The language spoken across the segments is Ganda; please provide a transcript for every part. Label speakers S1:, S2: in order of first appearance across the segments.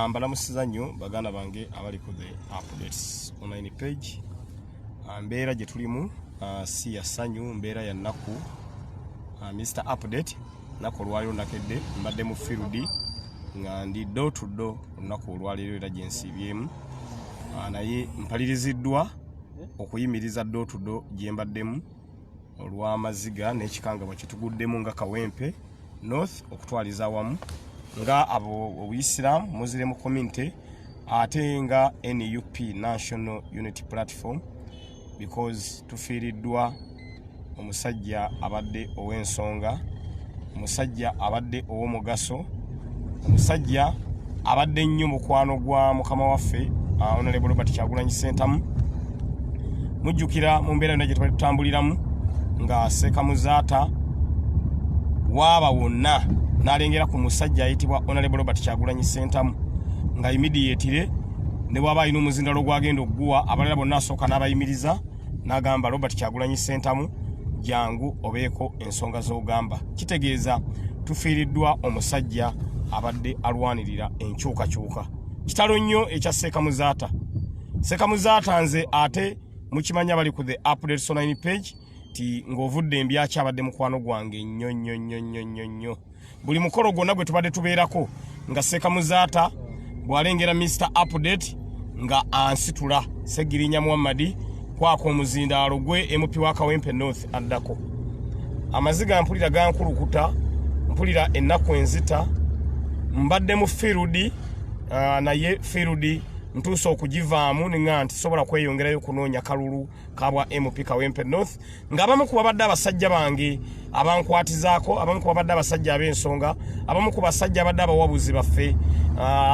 S1: Mbalamusiza nnyo baganda bange abali ku the updates online page. Mbeera gye tulimu si ya ssanyu, mbeera ya nnaku. Mr. Update nako olwaliro nakedde mbadde mu field nga ndi door to door olunaku olwaliro era gye nsiibyemu. Naye mpaliriziddwa okuyimiriza door to door gye mbaddemu olw'amaziga n'ekikangabwa kye tuguddemu nga Kawempe North okutwaliza awamu nga abo Obuyisiramu Muslim community ate nga NUP National Unity Platform, because tufiiriddwa omusajja abadde ow'ensonga, omusajja abadde ow'omugaso, omusajja abadde nnyo mukwano gwa mukama waffe Honorable Robert Kyagulanyi Ssentamu. Mujjukira mu mbeera yonna gye tubadde tutambuliramu nga Seeka Muzaata waaba wonna n'alengera ku musajja ayitibwa Honorable Robert Kyagulanyi Ssentamu nga immediately ne bw'aba alina omuzindalo gwagenda okuguwa abalala bonna asooka n'abayimiriza n'agamba Robert Kyagulanyi Ssentamu jangu obeeko ensonga z'ogamba. Kitegeeza tufiiriddwa omusajja abadde alwanirira enkyukakyuka. Kitalo nnyo ekya Seeka Muzaata. Seeka Muzaata nze ate mukimanya bali ku the updates online page ti ng'ovudde embyaki abadde mukwano gwange nnyo. Buli mukolo gwonna gwe tubadde tubeerako nga Seeka Muzaata bw'alengera Mr. Update nga ansitula Segirinya Muhammadi kwako omuzindaalo gwe MP wa Kawempe North addako. Amaziga mpulira gankulukuta, mpulira ennaku enzita, mbadde mu field naye field ntuusa okugivaamu nga nti sobola kweyongerayo kunoonya kalulu kabwa MP Kawempe North ng'abamu ku babadde abasajja bange abankwatizaako, abamu ku babadde abasajja ab'ensonga, abamu ku basajja abadde abawabuzi baffe,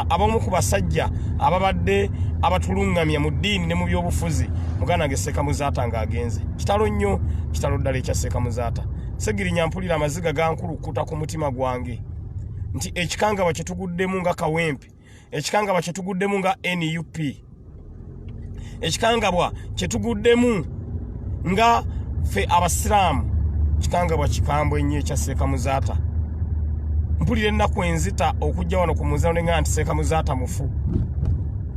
S1: abamu ku basajja ababadde abatulungamya mu ddiini ne mu byobufuzi muganda ge Seeka Muzaata ng'agenze. Kitalo nnyo, kitalo ddala ekya Seeka Muzaata. Segirinya mpulira amaziga gankulukuta ku mutima gwange nti ekikangabwa kye tuguddemu nga Kawempe, ekikangabwa kye tuguddemu nga NUP, ekikangabwa kye tuguddemu nga ffe abasiraamu, ekikangabwa kikambwe nnyo ekya Seeka Muzaata. Mpulira ennaku enzita okujja wano ku muzaano nga nti Seeka Muzaata mufu.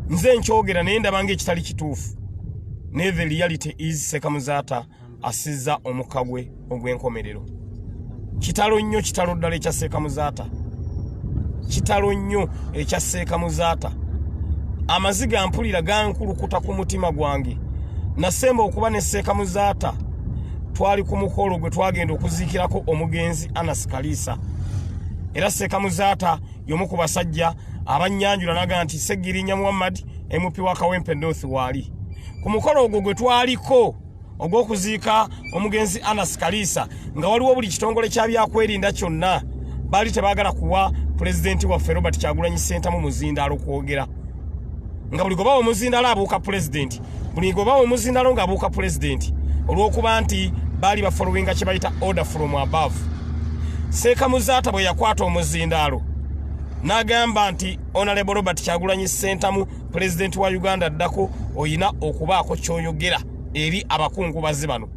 S1: Nze nkyogera naye ndaba ng'ekitali kituufu. Ne the reality is Seeka Muzaata asizza omukka gwe ogw'enkomerero. Kitalo nnyo, kitalo ddala ekya Seeka Muzaata. Kitalo nnyo ekya Seeka Muzaata. Amaziga mpulira gankulukuta ku mutima gwange. Nasemba okuba ne Seeka Muzaata twali ku mukolo gwe twagenda okuziikirako omugenzi Anas Kalisa. Era Seeka Muzaata y'omu ku basajja abannyanjula n'agamba nti Segirinya Muhammadi MP wa Kawempe North waali. Ku mukolo ogwo gwe twaliko ogw'okuziika omugenzi Anas Kalisa nga waliwo buli kitongole kya byakwerinda kyonna baali tebaagala kuwa Pulezidenti waffe Robert Kyagulanyi Ssentamu muzindaalo kwogera. Nga buli gobawo omuzindaalo abuuka Pulezidenti, buli gobawo omuzindaalo ng'abuuka Pulezidenti olw'okuba nti baali bafolowinga kye bayita order from above. Seeka Muzaata bwe yakwata omuzindaalo n'agamba nti Honorable Robert Kyagulanyi Ssentamu Pulezidenti wa Uganda addako oyina okubaako ky'oyogera eri abakungubazi bano.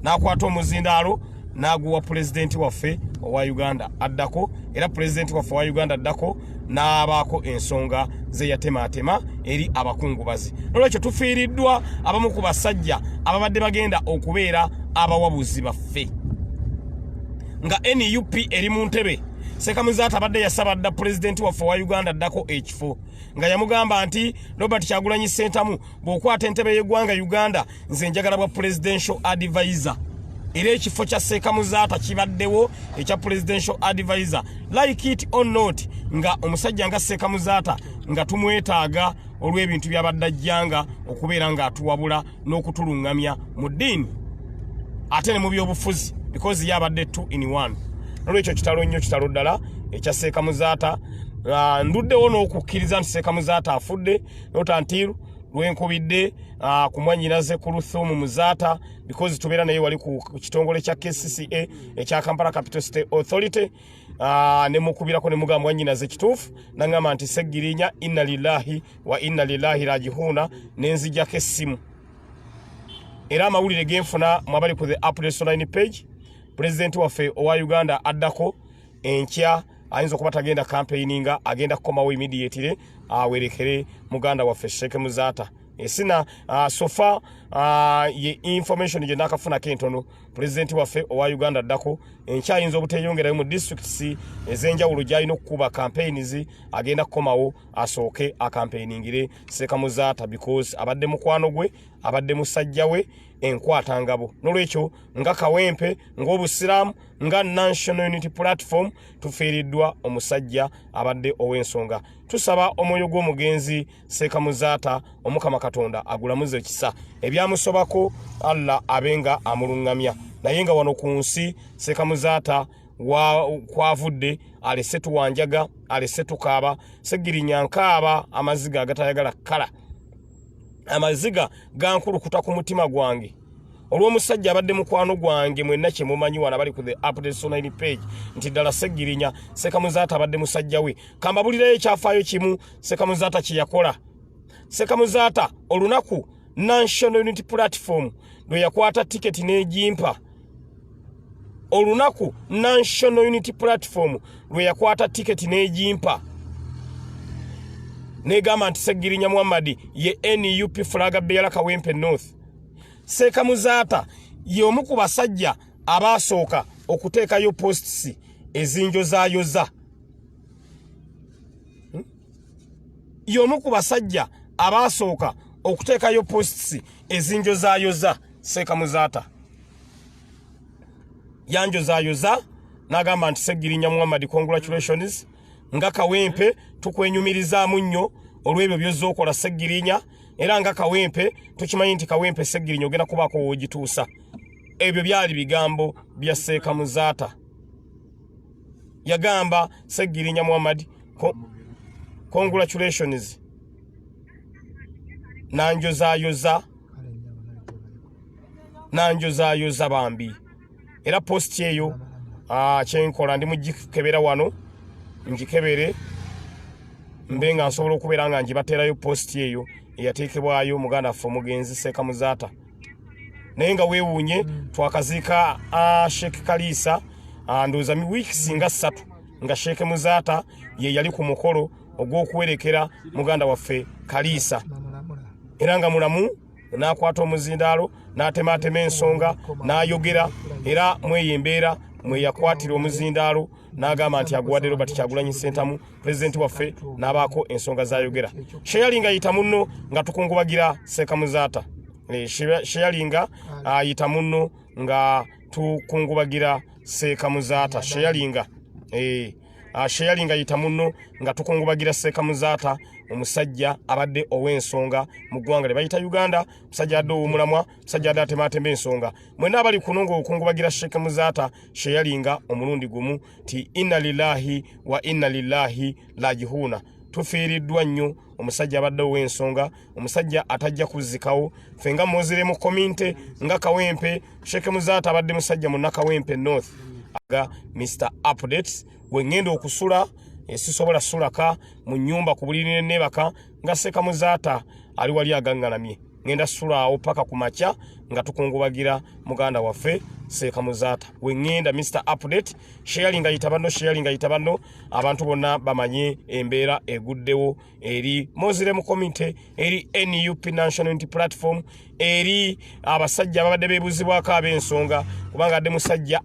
S1: N'akwata omuzindaalo n'aguwa Pulezidenti waffe owa Uganda addako, era Pulezidenti waffe owa Uganda addako n'abaako ensonga ze yatematema eri abakungubazi. Nolwekyo tufiiriddwa abamu ku basajja ababadde bagenda okubeera abawabuzi baffe. Nga NUP eri mu ntebe, Seeka Muzaata abadde yasaba dda Pulezidenti waffe owa Uganda addako ekifo nga yamugamba nti Robert Kyagulanyi Ssentamu bw'okwata entebe y'eggwanga Uganda nze njagala bwa Presidential Advisor. Era ekifo kya Seeka Muzaata kibaddewo ekya Presidential Advisor. Like it or not, nga omusajja nga Seeka Muzaata nga tumwetaaga olw'ebintu by'abadde ajjanga okubeera ng'atuwabula n'okutulungamya mu ddiini ate ne mu byobufuzi, because yabadde 2 in 1. Nolwekyo kitalo nnyo, kitalo ddala ekya Seeka Muzaata. Nduddewo n'okukkiriza nti Seeka Muzaata afudde notantiru lwenkubidde ku mwannyinaze ku Luthumu Muzaata, because tubeera naye wali ku kitongole kya KCCA ekya Kampala Capital State Authority. Ne mukubirako ne mugamba mwannyinaze kituufu n'angamba nti Segirinya inna lillahi wa inna lillahi rajihuuna n'enzijjako essimu. Era amawulire genfuna mwabali ku the updates online page, Pulezidenti waffe owa Uganda addako enkya ayinza okuba tagenda campaigninga agenda kukomawo immediately awerekere muganda waffe Sheikh Muzaata esina sofa ye information je nakafuna kentono president waffe owa Uganda dako enkyayinza obuteyongerayo mu districts ezenjawulo gyalina okukuba campaigns agenda kukomawo asooke acampaigningire Sheikh Muzaata because abadde mukwano gwe abadde musajja we enkwatangabo nolwekyo nga kawempe ng'obusiramu nga National Unity Platform tufiiriddwa omusajja abadde ow'ensonga tusaba omwoyo gw'omugenzi Sheikh Muzaata omukama Katonda agulamuze ekisa ebyamusobako Allah abenga amulungamya naye nga wano ku nsi Sheikh Muzaata kwavudde alese tuwanjaga alese tukaaba segirinya nkaaba amaziga agatayagala kala amaziga gankulukuta ku mutima gwange olw'omusajja abadde mukwano gwange mwenna kye mumanyi wana bali ku the updates online page nti ddala segirinya Sheikh Muzaata abadde musajja we kambabulirayo ekyafaayo kimu Sheikh Muzaata kye yakola Sheikh Muzaata olunaku National Unity Platform lwe yakwata tiketi n'egimpa olunaku National Unity Platform lwe yakwata tiketi n'egimpa negamba nti Segirinya Muhammad ye NUP flaga beera Kawempe North Sheikh Muzaata ye omu ku basajja abaasooka okuteekayo posts ezinjozaayoza ye omu ku basajja abaasooka okuteekayo posts ezinjozaayoza Sheikh Muzaata yanjozaayoza n'agamba nti Segirinya Muhammad congratulations nga Kawempe tukwenyumirizaamu nnyo olw'ebyo by'ozookola Segirinya era nga Kawempe tukimanyi nti Kawempe Segirinya ogenda kubaako woogituusa ebyo byali bigambo bya Sheikh Muzaata yagamba Segirinya Muhammad congratulations nanjozaayoza bambi era post eyo kyenkola ndi mugikebera wano njikebere mbenga nsobola okubeera nga njibateerayo post eyo eyateekebwayo muganda waffe omugenzi Sheikh Muzaata naye nga weewuunye twakaziika Sheikh Kalisa ndowooza weeks nga 3 nga Sheikh Muzaata ye yali ku mukolo ogw'okuwerekera muganda waffe Kalisa era nga mulamu n'akwata omuzindaalo n'atemaatema ensonga n'ayogera era mweyembeera mwe yakwatira omuzindaalo n'agamba nti aguwadde Robert Kyagulanyi Ssentamu president waffe n'abaako ensonga z'ayogera sheyalinga ayita munno nga tukungubagira Sheikh Muzaata sheyalinga ayita munno nga tukungubagira Sheikh Muzaata sheyalinga ayita munno nga tukungubagira Sheikh Muzaata omusajja abadde ow'ensonga mu ggwanga lye bayita Uganda musajja adde ow'omulamwa musajja adde atemaatema ensonga mwenna abali kunonga okungubagira Sheikh Muzaata sheyalinga omulundi gumu ti inna lillahi wa inna lillahi raji'un tufiiriddwa nnyo omusajja abadde ow'ensonga omusajja atajja kuzzikawo ffe nga muzire mu kominte nga Kawempe Sheikh Muzaata abadde musajja mu Kawempe North aga Mr. Updates wengenda okusula esisobola sulaka mu nyumba ku buliri nebaka nga Sheikh Muzaata ali wali agangalamye ngenda sulaawo paka ku makya nga tukungubagira muganda waffe Sheikh Muzaata wengenda Mr. Update sharinga yitabano abantu bonna bamanye embeera eguddewo eri mozire mu komite eri NUP National Unity Platform eri abasajja abadde beebuzibwako ab'ensonga kubanga adde musajja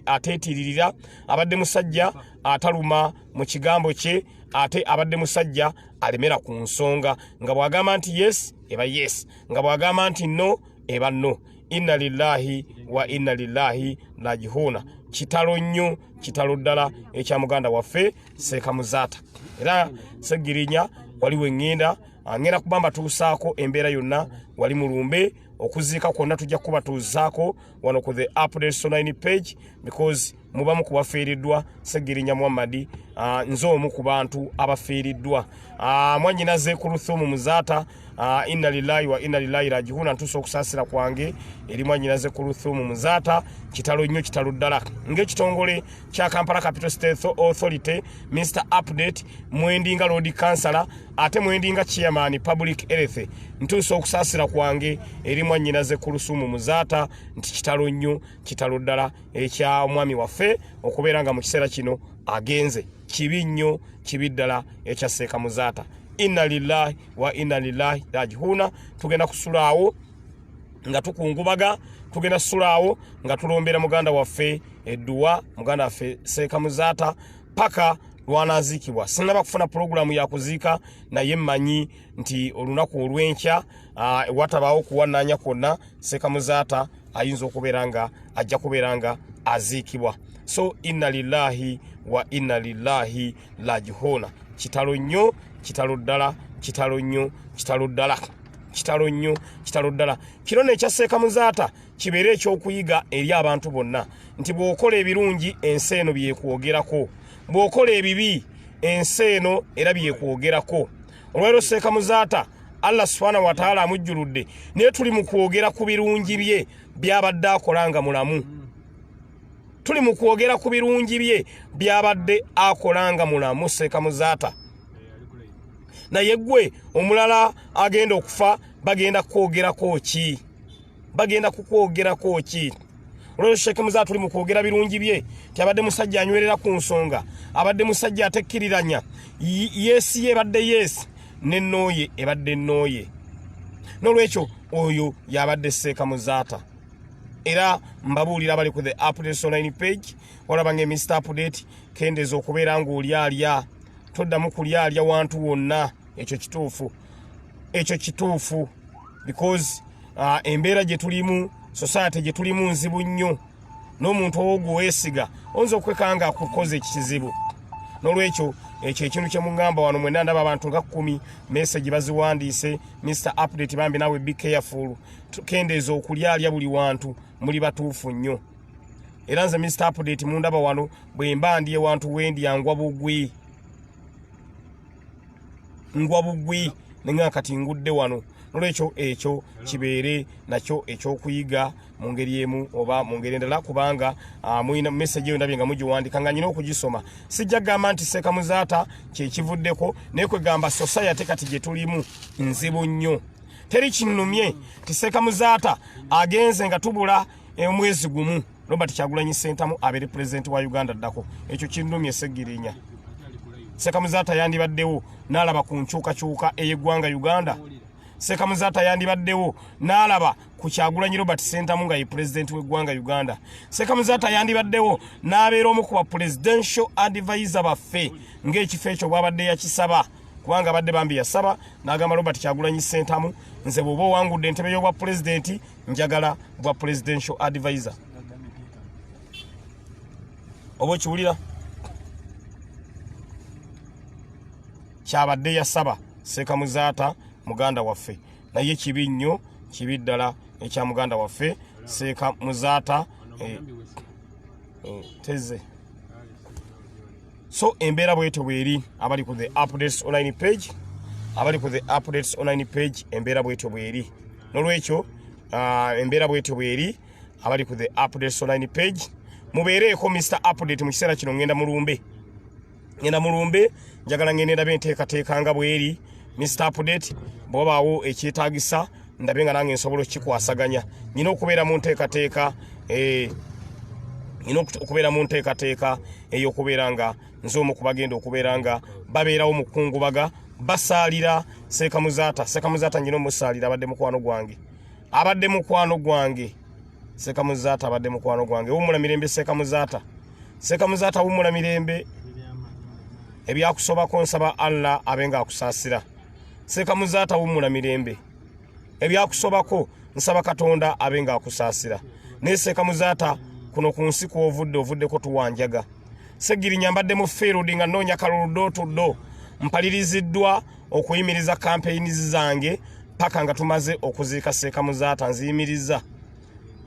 S1: ateetiririra abadde musajja ataluma mu kigambo kye ate abadde musajja alemera ku nsonga nga bwagamba nti yes eba yes nga bwagamba nti no eba no inna lillahi wa inna lillahi raji'un kitalo nnyo kitalo ddala ekya muganda waffe Sheikh Muzaata era Segirinya wali wengenda ngenda kubamba tuusaako embeera yonna wali mulumbe okuziika kwonna tujja kuba tuusaako wano ku the updates online page because mubamu kubafiiriddwa Segirinya Muhammad nze omu ku bantu abafiiriddwa mwannyinaze ku Luthumu Muzaata inna lillahi wa inna lillahi raji'un ntuusa okusaasira kwange eri mwannyinaze ku Luthumu Muzaata kitalo nnyo kitalo ddala ng'ekitongole kya Kampala Capital State Authority Mr. Update mwendinga Lord Councillor ate mwendinga Chairman Public Health ntuusa okusaasira kwange eri mwannyinaze ku Luthumu Muzaata nti kitalo nnyo kitalo ddala ekya omwami waffe okubeera nga mu kiseera kino agenze kibinyo kibiddala Ekyasse Muzaata. Inna lillahi wa inna ilaihi raji'un. Tugenda kusulaawo nga tukungubaga, tugenda sulaawo nga tulombera muganda waffe edduwa, muganda waffe Sheikh Muzaata paka lwanaziikibwa. Sinaba kufuna programu ya kuziika naye mmanyi nti olunaku olw'enkya watabaawo kuwannanya kwonna Sheikh Muzaata ayinza okubeera ajja kubeera aziikibwa. So inna lillahi wa inna ilaihi raji'un. Kitalo nnyo, kitalo ddala, kitalo nnyo, kitalo ddala, kitalo nnyo, kitalo ddala. Kino ne Ekyasse Muzaata kibeere ekyokuyiga eri abantu bonna nti bw'okola ebirungi ensi eno byekwogerako, bw'okola ebibi ensi eno era byekwogerako. Olwaleero Sheikh Muzaata Allah subhanahu wa ta'ala amujjuludde naye tuli mu kwogera ku birungi bye byabadde akola nga mulamu. Tuli mu kwogera ku birungi bye byabadde akola nga mulamu Sheikh Muzaata. Naye gwe omulala agenda okufa bagenda kwogerako ki? Bagenda kukwogerako ki? Olwaleero Sheikh Muzaata tuli mu kwogera birungi bye tyabadde musajja anywerera ku nsonga, abadde musajja atekkiriranya, yesi ebadde yesi n'ennooye ebadde ennooye. N'olwekyo oyo yabadde Sheikh Muzaata. Era mbabuulira bali ku the updates online page olaba nge Mr. Update kendeeza okubeera ng'olyalya, toddamu kulyalya wantu wonna. Ekyo kituufu, ekyo kituufu, because embeera gye tulimu, society gye tulimu nzibu nnyo, n'omuntu owo weesiga oyinza okwekanga akukoze ekizibu. N'olwekyo ekyo ekintu kye mugamba wano mwenna ndaba abantu nga 10 message baziwandiise Mr. Update bambi nawe be careful, tukendeeza okulyalya buli wantu muli batuufu nnyo. Era nze Mr. Update mundaba wano bwe mba ndiye wantu wendi angwa bugwi, ngwa bugwi nenga kati ngudde wano. N'olwekyo ekyo kibeere nakyo ekyokuyiga mu ngeri emu oba mu ngeri endala, kubanga muyina message eyo ndabye nga mugiwandika nga nyina okugisoma. Sijja gamba nti Sheikh Muzaata kyekivuddeko, naye kwegamba society kati gye tulimu nzibu nnyo. Teri kinnumye ti Sheikh Muzaata agenze nga tubula omwezi gumu Robert Kyagulanyi Ssentamu abeere president wa Uganda ddako. Ekyo kinnumye Seggirinya. Sheikh Muzaata yandibaddewo n'alaba ku nkyukakyuka ey'eggwanga Uganda. Sheikh Muzaata yandibaddewo n'alaba ku Kyagulanyi Robert Ssentamu nga ye president w'eggwanga Uganda. Sheikh Muzaata yandibaddewo n'abeera omu ku ba presidential advisor baffe ng'ekifo ekyo bw'abadde yakisaba, kubanga abadde bambi yasaba n'agamba Robert Kyagulanyi Ssentamu, nze bw'oba owangudde entebe y'obwa president njagala bwa presidential advisor. Oba okiwulira? Kyabadde yasaba Sheikh Muzaata muganda waffe, naye kibi nnyo, kibi ddala ekya muganda waffe Sheikh Muzaata teze. So embeera bwetyo bweri abali ku the updates online page, abali ku the updates online page embeera bwetyo bweri. N'olwekyo embeera bwetyo bweri abali ku the updates online page. Mubeereeko Mr. Update mu kiseera kino ngenda mulumbe. Ngenda mulumbe njagala ngende ndabe enteekateeka nga bweri Mr. Update bw'obaawo ekyetaagisa ndabe nga nange nsobola okukikwasaganya. Nyina okubeera mu nteekateeka okubeera mu nteekateeka ey'okubeera nga nze omu ku bagenda okubeera nga babeerawo mu kukungubaga basaalira Sheikh Muzaata. Sheikh Muzaata nyina omusaalira abadde mukwano gwange, abadde mukwano gwange. Sheikh Muzaata abadde mukwano gwange. Wumula mirembe Sheikh Muzaata. Sheikh Muzaata wumula mirembe. Ebyakusobako nsaba Allah abenga akusaasira. Sheikh Muzaata wumula mirembe. Ebyakusobako nsaba Katonda abenga akusaasira. Ne Sheikh Muzaata kuno ku nsi ovuddeko tuwanjaga. Seggirinya mbadde mu field nga noonya kalulu do to do. Mpaliriziddwa okuyimiriza campaigns zange paka nga tumaze okuziika Sheikh Muzaata nziyimiriza.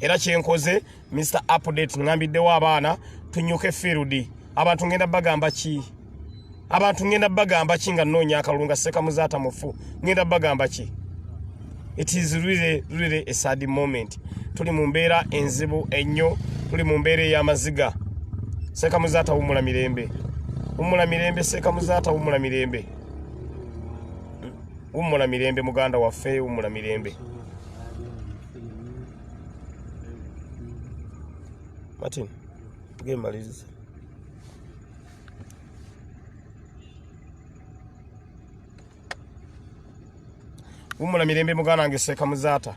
S1: Era kyenkoze Mr. Update ngambiddewo abaana tunyuke field. Abantu ngenda bagamba ki? Abantu ngenda bagamba ki nga noonya akalunga Sheikh Muzaata mufu? Ngenda bagamba ki? It is really a sad moment. Tuli mu mbeera enzibu ennyo, tuli mu mbeera ey'amaziga. Sheikh Muzaata wumula mirembe. Wumula mirembe Sheikh Muzaata wumula mirembe. Wumula mirembe muganda waffe wumula mirembe. Martin, tugemaliriza. Umula mirembe mugana wange Seeka Muzaata.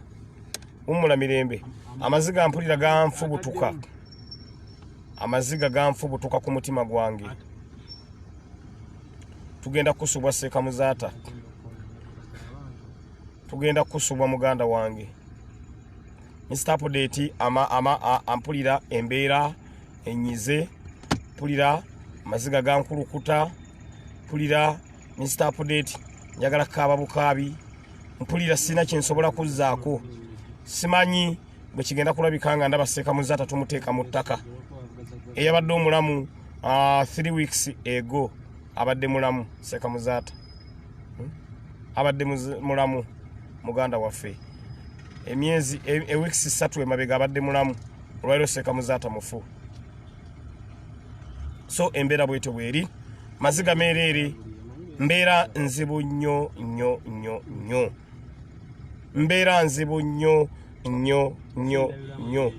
S1: Umula mirembe. Amaziga mpulira ganfubutuka. Amaziga ganfubutuka ku mutima gwange. Tugenda kusubwa Seeka Muzaata. Tugenda kusubwa muganda wange. Mr. Update ampulira embeera enyize. Pulira amaziga gankulukuta. Pulira Mr. Update njagala kaaba bukabi. Mpulira sina kyensobola kuzzaako. Simanyi bwe kigenda kulabikanga ndaba Seeka Muzaata tumuteeka mu ttaka. Eyabadde omulamu 3 weeks ago abadde mulamu Seeka Muzaata. Abadde mulamu muganda waffe. Emyezi weeks 3 emabega abadde mulamu. Olwaliro Seeka Muzaata mufu. So embeera bwetyo bweri. Maziga meerere. Mbeera nzibu nnyo nnyo nnyo nnyo. Mbeera nzibu nnyo nnyo nnyo nnyo.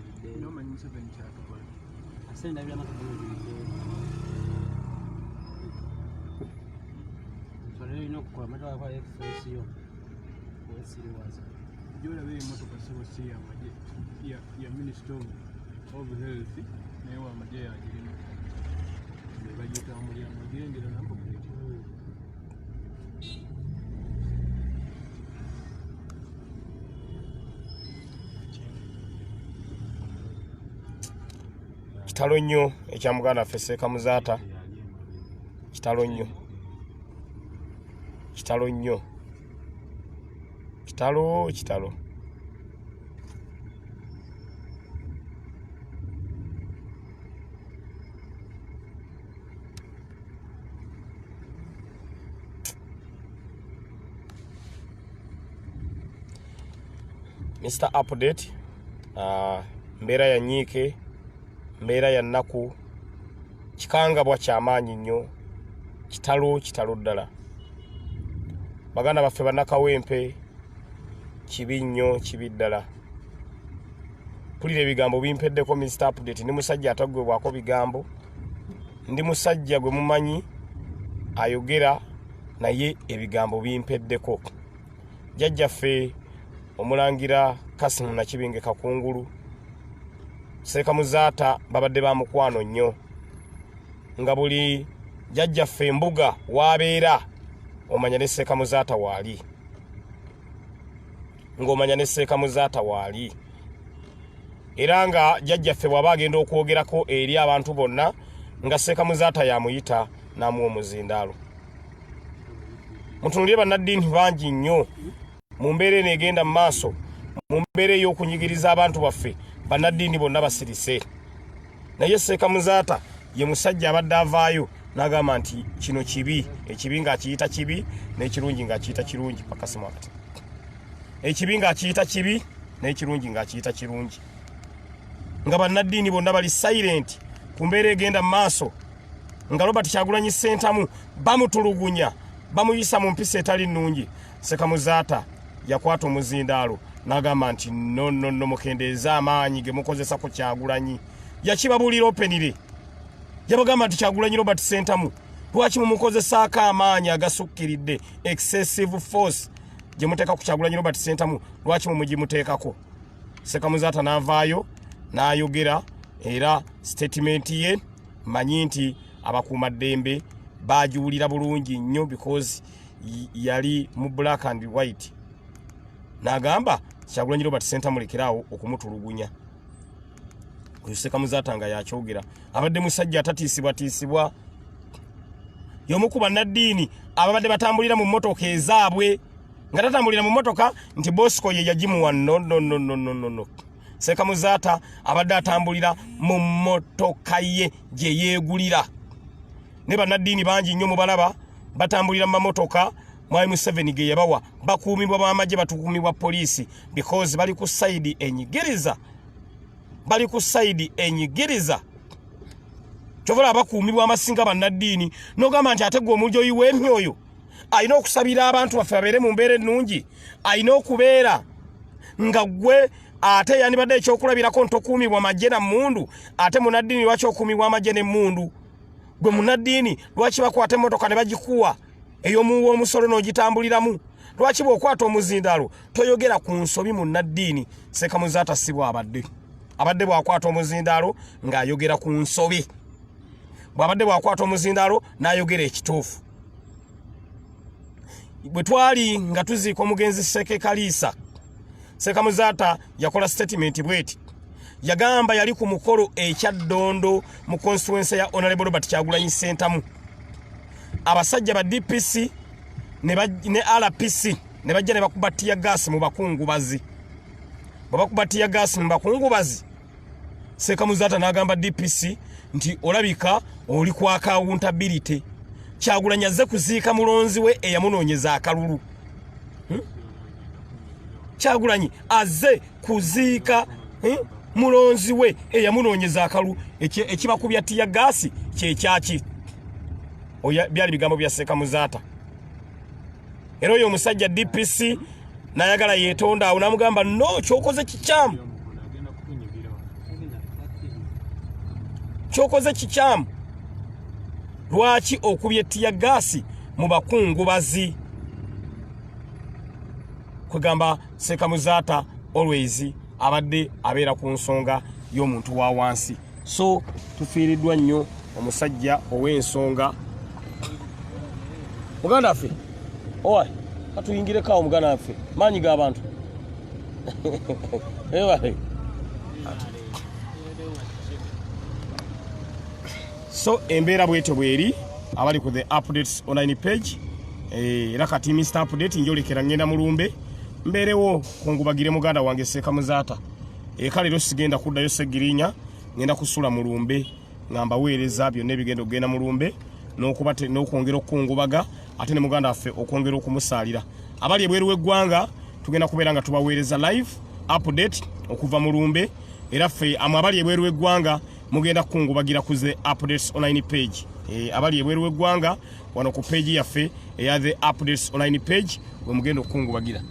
S1: Kitalo nnyo ekya muganda waffe Seeka Muzaata. Kitalo nnyo. Kitalo nnyo. Kitalo. Mr. Update mbeera ya nyiike. Mbeera ya nnaku. Kikangabwa ky'amaanyi nnyo. Kitalo ddala. Baganda baffe bannakawempe kibi nnyo kibi ddala. Pulira ebigambo bimpeddeko Mr. Update. Ndi musajja ataggwebwako bigambo. Ndi musajja gwe mumanyi ayogera naye ebigambo bimpeddeko. Jjajjaffe omulangira Kasimu Nakibinge Kakungulu Seeka Muzaata babadde ba mukwano nnyo. Nga buli jjajjaffe embuga wabeera omanya ne Seeka Muzaata waali. Ng'omanya ne Seeka Muzaata waali. Era nga jjajjaffe bw'aba agenda okwogerako eri abantu bonna nga Seeka Muzaata yamuyita n'amuwa omuzindaalo. Mutunulire bannaddiini bangi nnyo mu mbeera eno egenda mu maaso, mu mbeera ey'okunyigiriza abantu baffe bannaddiini bonna basirise. Naye Seeka Muzaata ye musajja abadde avaayo n'agamba nti kino kibi, ekibi ng'akiyita kibi n'ekirungi ng'akiyita kirungi. Pakasimu akati ekibi ng'akiyita kibi n'ekirungi ng'akiyita kirungi. Nga bannaddiini bonna bali silent ku mbeera egenda mu maaso. Nga Robert Kyagulanyi Ssentamu bamutulugunya, bamuyisa mu mpisa etali nnungi. Seeka Muzaata yakwata omuzindaalo n'agamba nti no mukendeeza amaanyi ge mukozesa ku Kyagulanyi. Yakibabuulira openire. Yabagamba nti Kyagulanyi Robert Ssentamu lwaki mumukozesaako amaanyi agasukkiridde, excessive force gye muteeka ku Kyagulanyi Robert Ssentamu lwaki mumugimuteekako. Seeka Muzaata n'avaayo n'ayogera era statement ye manyi nti abakuumaddembe bagiwulira bulungi nnyo because yali mu black and white. N'agamba Kyagulanyi Robert Ssentamu lekeraawo okumutulugunya. Oyo Seeka Muzaata nga yakyogera. Abadde musajja atatiisibwatiisibwa. Y'omu ku bannaddiini ababadde batambulira mu mmotoka ezaabwe. Nga tatambulira mu mmotoka nti Bosco ye yagimuwa. No. Seeka Muzaata abadde atambulira mu mmotoka ye gye yeegulira. Ne bannaddiini bangi nnyo mubalaba batambulira mu mamotoka Mwai Museveni ge yabawa, bakuumibwa b'amagye, batukuumibwa poliisi because bali ku side enyigiriza. Bali ku side enyigiriza. Kyovula abakuumibwa amasinga bannaddiini n'ogamba nti ate gwe omulyoyi w'emyoyo alina okusabira abantu baffe babeere mu mbeera ennungi. Alina okubeera nga gwe ate yandibadde ekyokulabirako ntokuumibwa amagye na mmundu, ate munnaddiini lwaki okuumibwa amagye n'emmundu? Gwe munnaddiini lwaki bakwata emmotoka ne bagikuwa eyo muwo omusolo n'ogitambuliramu. Lwaki bw'okwata omuzindaalo toyogera ku nsobi mu nnaddiini? Sekamuzaata si bw'abadde. Abadde bw'akwata omuzindaalo ng'ayogera ku nsobi. Bw'abadde bw'akwata omuzindaalo n'ayogera ekituufu. Bwe twali nga tuziika omugenzi Seke Kaliisa, Sekamuzaata yakola statement bweti. Yagamba yali ku mukolo ekyaddondo mu constituency ya Honorable Robert Kyagulanyi Sentamu. Abasajja ba DPC ne RPC ne bajja ne bakuba tiya gas mu bakungubazi. Babakuba tiya gas mu bakungubazi. Sekamuzaata n'agamba DPC nti olabika oli kwa accountability. Kyagulanyi azze kuziika mulonzi we eyamunoonyeza akalulu. Kyagulanyi azze kuziika mulonzi we eyamunoonyeza akalulu. Ekibakubya tiya gas kyekyaki? Byali bigambo bya Sekamuzaata. Era oyo omusajja DPC n'ayagala yeetonda awo n'amugamba no, kyokoze kikyamu. Kyokoze kikyamu. Lwaki okubye tiya gaasi mu bakungubazi? Kwegamba Sekamuzaata always abadde abeera ku nsonga y'omuntu wa wansi. So tufiiriddwa nnyo omusajja ow'ensonga. Muganda ffe owa katuyingireko awo muganda ffe maanyi g'abantu. So embeera bwetyo bweri abali ku the updates online page. Era kati Mr. Update njolekera ngenda mulumbe mberewo kungubagire muganda wange Sekamuzaata. Kale lero sigenda kuddayo Segirinya, ngenda kusula mulumbe ngamba weereza byonna ebigenda okugenda mulumbe n'okwongera okungubaga ate ne muganda waffe okwongera okumusaalira. Abali ebweru w'eggwanga tugenda kubeera nga tubaweereza live update okuva mulumbe. Era ffe abali ebweru w'eggwanga mugenda kungubagira ku the updates online page. Abali ebweru w'eggwanga wano ku page yaffe eya the updates online page we mugenda okungubagira.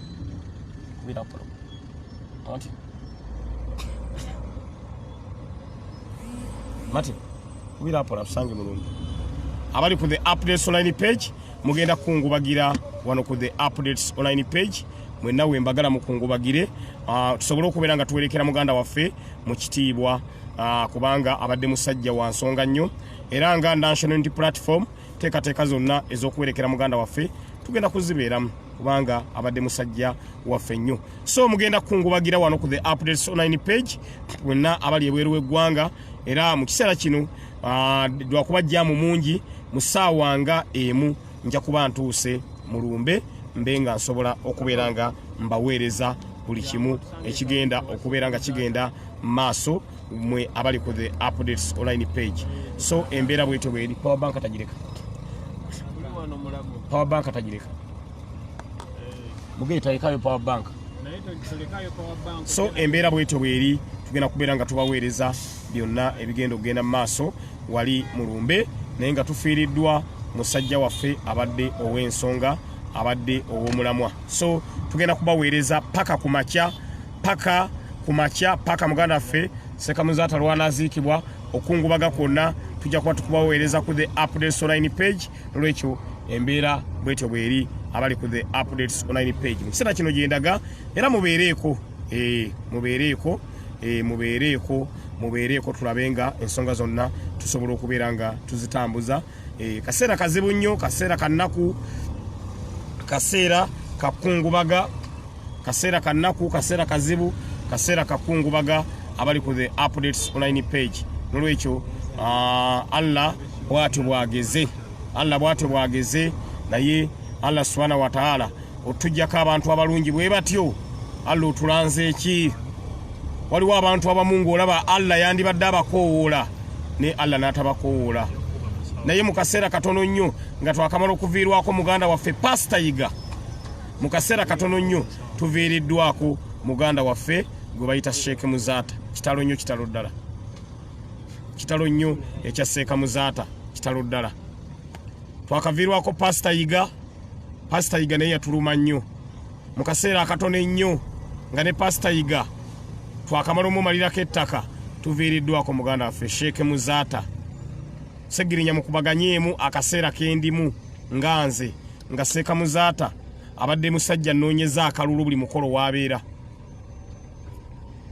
S1: Mati kubira apola tusange mulumbe. Abali ku the updates online page mugenda kungubagira wano ku the updates online page. Mwenna we mbagala mukungubagire tusobole okubeera nga tuwerekera muganda waffe mu kitiibwa kubanga abadde musajja wa nsonga nnyo. Era nga national unity platform teekateeka zonna ez'okuwerekera muganda waffe tugenda kuzibeeramu kubanga abadde musajja waffe nnyo. So mugenda kungubagira wano ku the updates online page mwenna abali ebweru w'eggwanga. Era mu kiseera kino lwakuba jjaamu mungi mu ssaawa nga emu nja kuba ntuuse mulumbe mbe nga nsobola okubeera nga mbaweereza buli kimu ekigenda okubeera nga kigenda maaso mwe abali ku the updates online page. So embeera bwetyo bweri. Powerbank atagireka. Powerbank atagireka. Mugee talekayo powerbank. So embeera bwetyo bweri tugenda kubeera nga tubaweereza byonna ebigenda okugenda maaso wali mulumbe naye nga tufiiriddwa musajja waffe abadde ow'ensonga abadde ow'omulamwa. So tugenda kubaweereza paka kumakya paka muganda waffe Sekamuzaata lwanaziikibwa okungubaga kwonna tujja kuba tukubaweereza ku the updates online page. Lwekyo embeera bwetyo bweri abali ku the updates online page mu kiseera kino gyendaga. Era mubeereeko tulabe nga ensonga zonna tusobola okubeera nga tuzitambuza. Kaseera kazibu nnyo, kaseera kannaku, kaseera kakungubaga, kaseera kannaku, kaseera kazibu, kaseera kakungubaga abali ku the updates online page. Nolwekyo Allah bw'atyo bwageze naye Allah subhanahu wa ta'ala otujjako abantu abalungi bwe batyo. Allah otulanze eki? Waliwo abantu abamu ng'olaba Allah yandibadde abakoowoola ne Allah n'atabakoowoola. Naye mu kaseera katono nnyo nga twakamala okuviirwako muganda waffe Pastor Yiga, mu kaseera katono nnyo tuviiriddwako muganda waffe gwe bayita Sheikh Muzaata. Kitalo nnyo, kitalo ddala. Kitalo nnyo ekya Sekamuzaata, kitalo ddala. Twakaviirwako Pastor Yiga naye yatuluma nnyo. Mu kaseera akatono ennyo nga ne Pastor Yiga twakamala omumalirako ettaka tuviiriddwako muganda waffe Sheikh Muzaata. Segirinya mukubaganyeemu akaseera kendimu nga nze nga Seeka Muzaata abadde musajja nnoonyeza akalulu buli mukolo wabeera.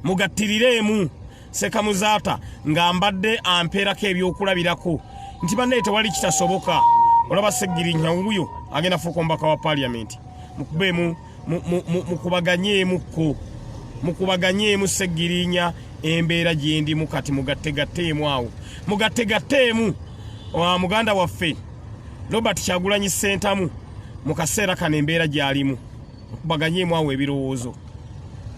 S1: Mugattiriremu Seeka Muzaata nga mbadde ampeerako ebyokulabirako nti banne tewali kitasoboka. Olaba Seggirinya wuyo agenda fuuka omubaka wa Parliament. Mukubemu mukubaganyeemu Seggirinya embeera gyendi mukati mugattegatteemu awo. Mugattegatteemu muganda waffe Robert Kyagulanyi Ssentamu mu kaseera kano embeera gy'alimu. Mukubaganyeemu awo ebirowoozo.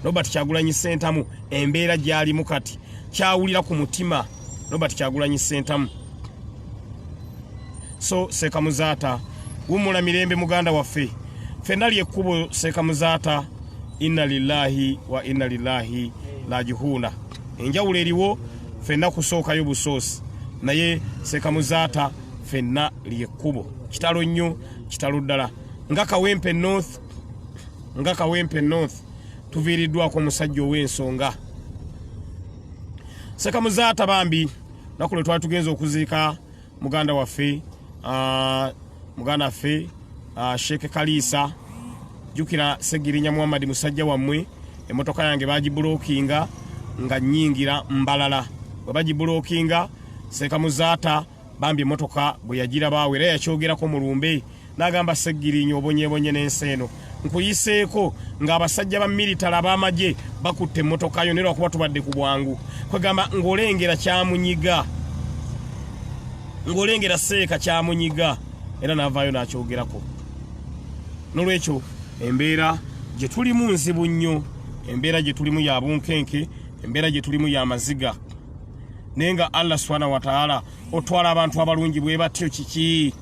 S1: Robert Kyagulanyi Ssentamu embeera gy'alimu kati kyawulira ku mutima Robert Kyagulanyi Ssentamu. So Seeka Muzaata wumula mirembe muganda waffe. Ffenna lyekkubo Seeka Muzaata. Inna lillahi wa inna lillahi raji'uun. Enjawulo eriwo ffenna kusookayo busoosi naye Seeka Muzaata ffenna lyekkubo. Kitalo nnyo kitalo ddala. Nga Kawempe North tuviiriddwako omusajja ow'ensonga. Seeka Muzaata bambi nakulo twali tugenza okuziika muganda waffe Sheikh Kalisa. Jukira Seggirinya Muhammad musajja wammwe emotoka yange bagibulookinga nga nnyingira Mbalala. Bwe bagibulookinga Seeka Muzaata bambi emotoka bwe yagira baawe era yakyogerako mulumbe n'agamba Seggirinya obonyebonye n'ensi eno nkuyiseeko ng'abasajja ba military ab'amagye bakutte emotoka yo nera kuba tubadde ku bwangu. Kwegamba ng'olengera kyamunyiga. Ng'olengera Seeka kyamunyiga era n'avaayo n'akyogerako. Nolwekyo embeera gye tulimu nzibu nnyo. Embeera gye tulimu ya bunkenke. Embeera gye tulimu ya maziga. Nenga Allah subhanahu wa ta'ala otwala abantu abalungi bwe batyo kiki.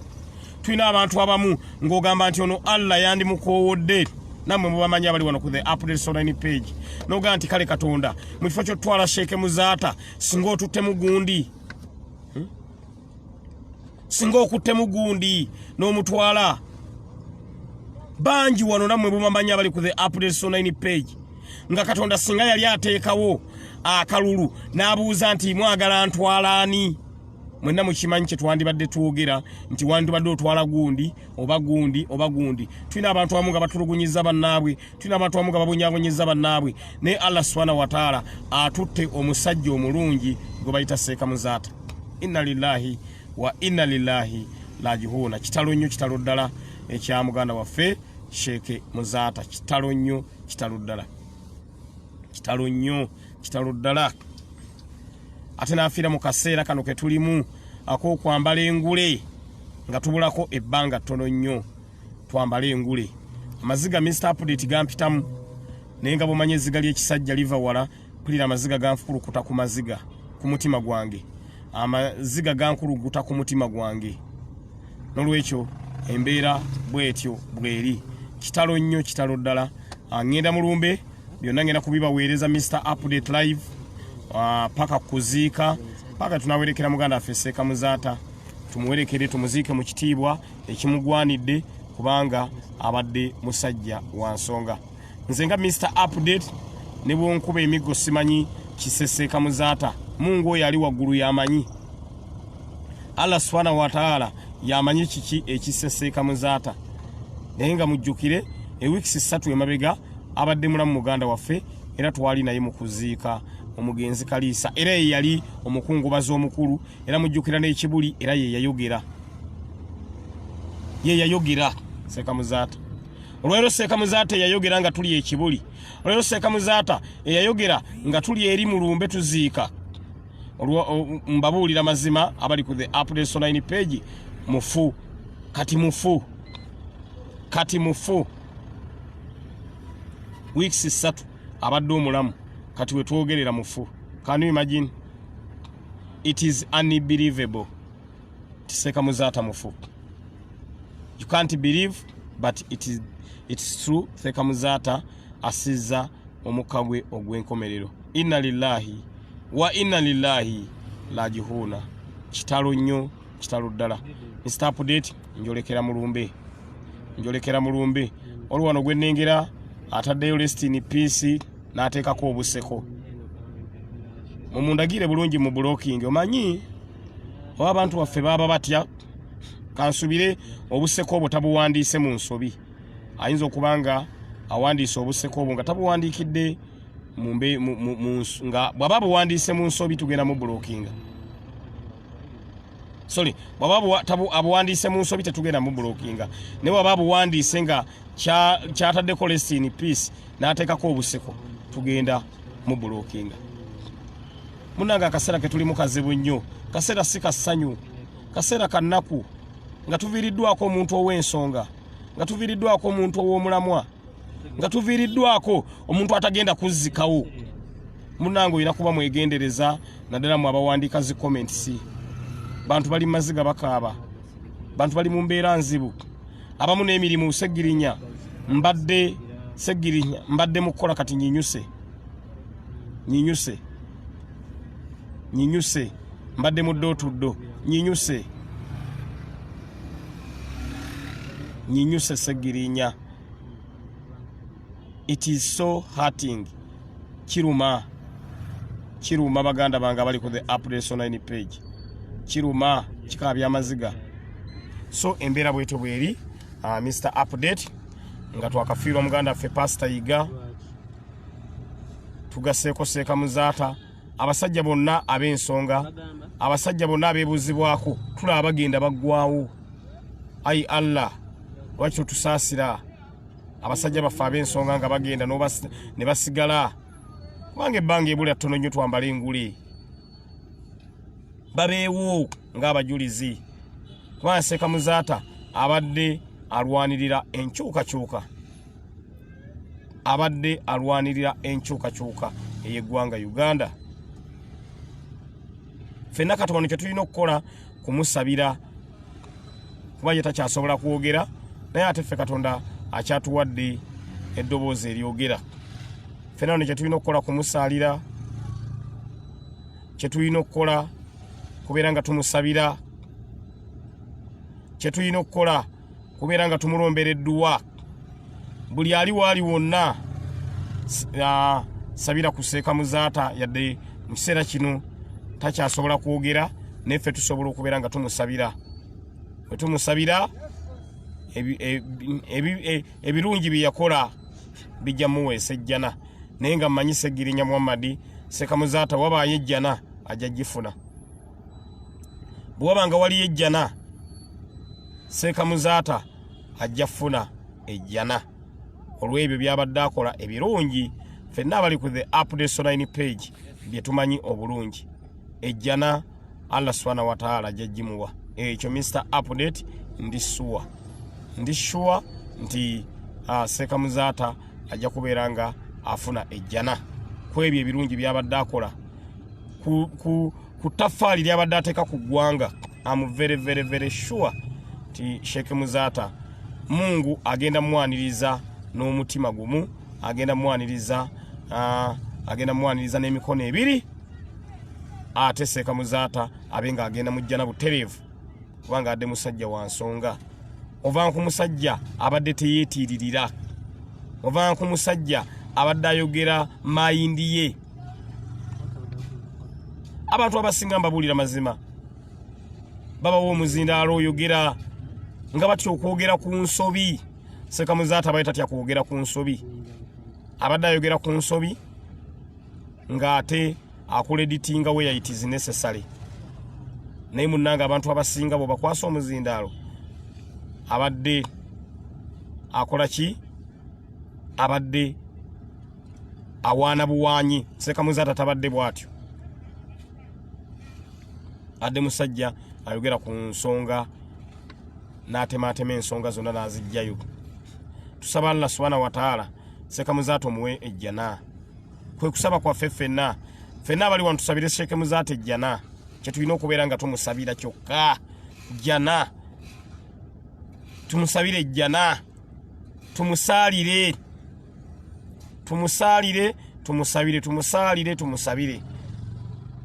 S1: Tulina abantu abamu ng'ogamba nti ono Allah yandi mukoowodde. Nammwe mubamanyi abali wano ku the updates online page. N'ogamba nti kale Katonda mu kifo ky'otwala Sheikh Muzaata singa otutte mugundi. Singa okutte mugundi n'omutwala. Banji wano nammwe mubamanyi abali ku the updates online page. Nga Katonda singa yali ateekawo akalulu n'abuuza nti mwagala ntwala ani. Mwenna mukimanyi kye twandibadde twogera nti wandibadde otwala gundi oba gundi. Tulina abantu abamu nga batulugunyiza bannaabwe. Tulina abantu abamu nga babonyaabonyeza bannaabwe. Naye Allah subhanahu wa ta'ala atutte omusajja omulungi gwe bayita Seeka Muzaata. Inna lillahi wa inna lillahi raji'uun. Kitalo nnyo kitalo ddala ekya muganda waffe Sheikh Muzaata. Kitalo nnyo kitalo ddala. Kitalo nnyo kitalo ddala. Ate n'afiira mu kaseera kano ke tulimu ak'okwambala engule nga tubulako ebbanga ttono nnyo. Twambala engule. Amaziga Mr. Update gampitamu naye nga bw'omanyi ezziga ly'ekisajja liva wala mpulira amaziga ganfukulukuta ku maziga ku mutima gwange. Amaziga gankulukuta ku mutima gwange. Nolwekyo embeera bwetyo bweri. Kitalo nnyo kitalo ddala. Ngenda mulumbe byonna ngenda kubibaweereza Mr. Update live. Paka kuziika paka tunawerekera muganda affe Seeka Muzaata tumuwerekere tumuziike mu kitiibwa ekimugwanidde kubanga abadde musajja wa nsonga. Nze nga Mr. Update ne bwonkuba emiggo simanyi kise Seeka Muzaata. Mungu oyo ali waggulu yamanyi. Allah subhanahu wa ta'ala yamanyi kiki ekise Seeka Muzaata. Naye nga mujjukire ewiiki 3 emabega abadde mulamu muganda waffe era twali naye mu kuziika omugenzi Kalisa era ye yali omukungubazi omukulu era mujjukira n'ekibuli era ye yayogera Seeka Muzaata. Olwero Seeka Muzaata yayogera nga tuli ekibuli. Olwero Seeka Muzaata yayogera nga tuli eri mulumbe tuziika. Mbabuulira mazima abali ku the updates online page mufu kati mufu weeks 3 abadde omulamu kati we twogerera mufu. Can you imagine? It is unbelievable. Seeka Muzaata mufu. You can't believe but it's true. Seeka Muzaata asizza omukagwe ogw'enkomerero. Inna lillahi wa inna lillahi raji'uun. Kitalo nnyo kitalo ddala. Mr. Update njolekera mulumbe olwano gwe nnengera ataddeyo rest in peace n'ateekako obuseko. Mumundagire bulungi mu blocking. Omanyi oba abantu baffe baba batya kansubire obuseko obwo tabuwandiise mu nsobi ayinza okubanga awandiise obuseko obwo nga tabuwandiikidde nga bw'aba buwandiise mu nsobi tugenda mu blockinga sorry bw'aba abuwandiise mu nsobi tetugenda mu blockinga ne bw'aba abuwandiise nga kyataddeko rest in peace n'ateekako obuseko tugenda mu blockinga. Munnange akaseera ke tuli mu kazibu nnyo, kaseera si kassanyu, kaseera kannaku, nga tuviiriddwako omuntu ow'ensonga, nga tuviiriddwako omuntu ow'omulamwa, nga tuviiriddwako omuntu atagenda kuzzikawo. Munnange olina kuba mwegendereza naddala mu abawandiika zi comments. Bantu bali maziga bakaaba, bantu bali mu mbeera nzibu, abamu n'emirimu seggirinya, mbadde seggirinya, mbadde mu kukola kati nyinyuse, mbadde mu ddotuddo, nyinyuse seggirinya. It is so hurting. Kiruma baganda bange bali ku the updates online page. Kiruma kikaabya amaziga. So embeera bwetyo bweri Mr. Update nga twakafiirwa muganda ffe Pastor Yiga tugaseeko Seeka Muzaata abasajja bonna ab'ensonga abasajja bonna abeebuzibwako tulaba bagenda baggwawo. Ayi Allah lwaki tusaasira abasajja baffe ab'ensonga nga bagenda ne basigala kubanga ebbanga ebula ttono nnyo twambala engule babeewo ng'abajulizi kubanga Seeka Muzaata abadde alwanirira enkyukakyuka ey'eggwanga Uganda. Ffenna Katonda kye tulina okukola kumusabira kuba ye takyasobola kwogera naye ate ffe Katonda akyatuwadde eddoboozi eryogera. Ffenna kye tulina okukola kumusaalira, kye tulina okukola kubeera nga tumusabira, kye tulina okukola kubeera nga tumulombera edduwa. Buli ali waali wonna sabira ku Seeka Muzaata yadde mu kiseera kino takyasobola kwogera naye ffe tusobola okubeera nga tumusabira. Bwe tumusabira ebirungi bye yakola bijja muweesa ejjana naye nga mmanyi Seggirinya Muhammad Seeka Muzaata wabaayo ejjana ajja gifuna. Bwe wabanga waliyo ejjana Seeka Muzaata ajja funa ejjana olw'ebyo byabadde akola ebirungi ffenna abali ku the updates online page bye tumanyi obulungi. Ejjana Allah subhanahu wa ta'ala ajja gimuwa. Ekyo Mr. Update ndi sure nti Seeka Muzaata ajja kubeera nga afuna ejjana ku ebyo ebirungi byabadde akola ku ttaffaali lyabadde ateeka ku ggwanga. I'm very very very sure ti Sheikh Muzaata Mungu agenda mwaniriza n'omutima gumu, agenda mwaniriza n'emikono ebiri, ate Seeka Muzaata abenga agenda mujjana butereevu kubanga adde musajja wa nsonga. Ova ku musajja abadde teyeetiiririra, ova ku musajja abadde ayogera mayindi ye. Abantu abasinga mbabuulira mazima babawo omuzindaalo oyogera nga batya okwogera ku nsobi. Seeka Muzaata abaye tatya kwogera ku nsobi, abadde ayogera ku nsobi ng'ate akola editinga where it is necessary. Naye munnange abantu abasinga bwe bakwasa omuzindaalo abadde akola ki? Abadde awaana buwaanyi. Seeka Muzaata tabadde bw'atyo, adde musajja ayogera ku nsonga n'atemaatema ensonga zonna n'azijjayo. Tusaba Allah subhanahu wa ta'ala Seeka Muzaata omuwe ejjana. Kwe kusaba kwaffe ffenna abali wano tusabire Sheikh Muzaata ejjana. Kye tulina okubeera nga tumusabira kyokka jjana, tumusabire ejjana, tumusabire.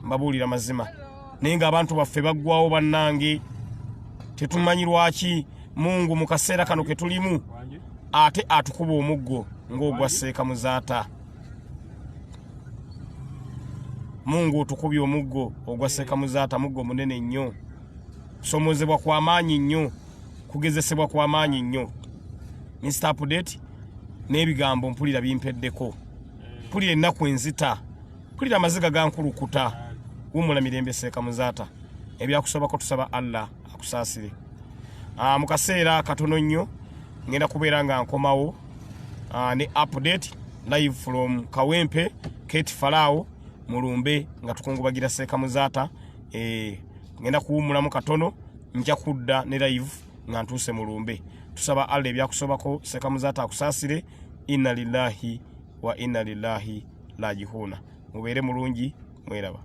S1: Mbabuulira mazima naye ng'abantu baffe baggwawo bannange tetumanyi lwaki. Mungu mu kaseera kano ke tulimu ate atukuba omuggo ng'ogwa Seeka Muzaata. Mungu otukubye omuggo ogwa Seeka Muzaata, muggo munene nnyo, kusomozebwa kwa maanyi nnyo. kugezesebwa kwa maanyi nnyo. Mr. Update n'ebigambo mpulira bimpeddeko. Mpulira ennaku enzita. Mpulira amaziga gankulukuta. Wumula mirembe Sheikh Muzaata. Ebyakusobako tusaba Allah akusaasire. Mu kaseera katono nnyo ngenda kubeera nga nkomawo ne update live from Kawempe Kate Farao Mulumbe nga tukungubagira Sheikh Muzaata. Ngenda kuwumulamu katono nja kudda ne live nga ntuuse Mulumbe. Tusaba Allah ebyakusobako Sheikh Muzaata akusaasire. Inna lillahi wa inna ilaihi raji'un. Mubeere mulungi mweraba.